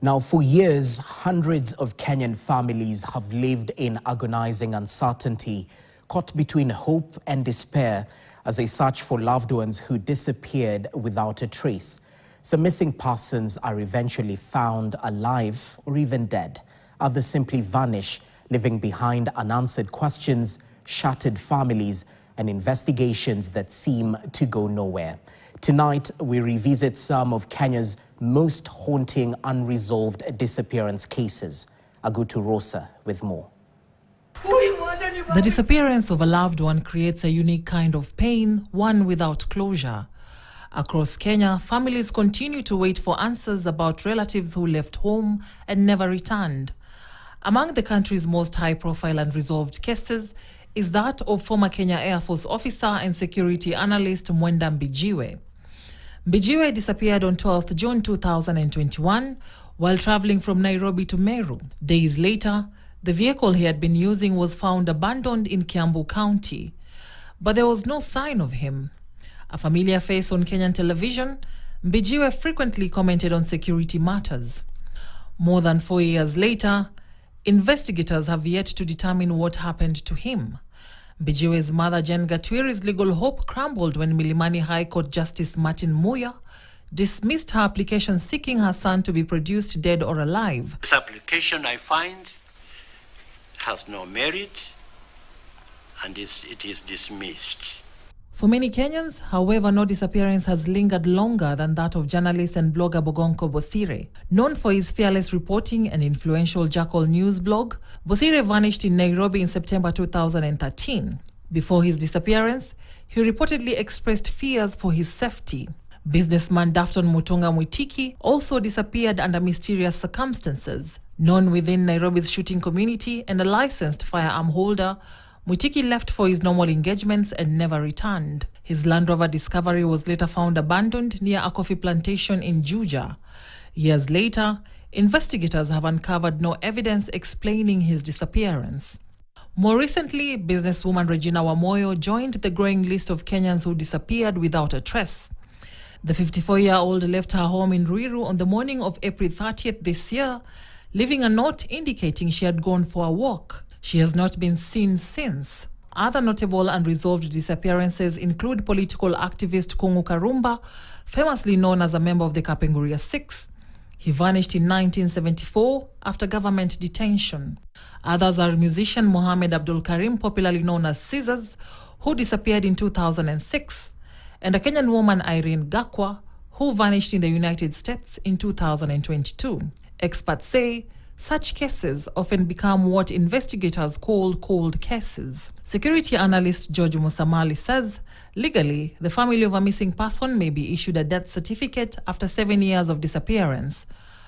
Now, for years, hundreds of Kenyan families have lived in agonizing uncertainty, caught between hope and despair as they search for loved ones who disappeared without a trace. Some missing persons are eventually found alive or even dead. Others simply vanish, leaving behind unanswered questions, shattered families, and investigations that seem to go nowhere. Tonight, we revisit some of Kenya's most haunting unresolved disappearance cases. Agutu Rosa with more. The disappearance of a loved one creates a unique kind of pain, one without closure. Across Kenya, families continue to wait for answers about relatives who left home and never returned. Among the country's most high-profile unresolved cases is that of former Kenya Air Force officer and security analyst Mwenda Mbijiwe. Mbijiwe disappeared on 12th June 2021 while traveling from Nairobi to Meru. Days later, the vehicle he had been using was found abandoned in Kiambu County, but there was no sign of him. A familiar face on Kenyan television, Mbijiwe frequently commented on security matters. More than 4 years later, investigators have yet to determine what happened to him. Mbijiwe's mother, Jen Gatwiri's legal hope crumbled when Milimani High Court Justice Martin Muya dismissed her application seeking her son to be produced dead or alive. This application, I find, has no merit and it is dismissed. For many Kenyans, however, no disappearance has lingered longer than that of journalist and blogger Bogonko Bosire. Known for his fearless reporting and influential Jackal News blog, Bosire vanished in Nairobi in September 2013. Before his disappearance, he reportedly expressed fears for his safety. Businessman Dafton Mutunga Mwitiki also disappeared under mysterious circumstances. Known within Nairobi's shooting community and a licensed firearm holder, Mwitiki left for his normal engagements and never returned. His Land Rover Discovery was later found abandoned near a coffee plantation in Juja. Years later, investigators have uncovered no evidence explaining his disappearance. More recently, businesswoman Regina Wamoyo joined the growing list of Kenyans who disappeared without a trace. The 54-year-old left her home in Ruiru on the morning of April 30th this year, leaving a note indicating she had gone for a walk. She has not been seen since. Other notable unresolved disappearances include political activist Kungu Karumba, famously known as a member of the Kapenguria Six. He vanished in 1974 after government detention. Others are musician Mohammed Abdul Karim, popularly known as Scissors, who disappeared in 2006, and a Kenyan woman Irene Gakwa, who vanished in the United States in 2022. Experts say such cases often become what investigators call cold cases. Security analyst George Musamali says, legally, the family of a missing person may be issued a death certificate after 7 years of disappearance.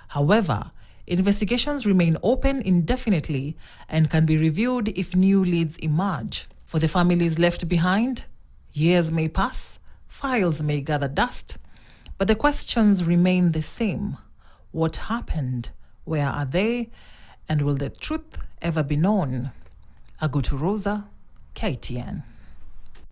However, investigations remain open indefinitely and can be reviewed if new leads emerge. For the families left behind, years may pass, files may gather dust, but the questions remain the same. What happened? Where are they? And will the truth ever be known? Agutu Rosa, KTN.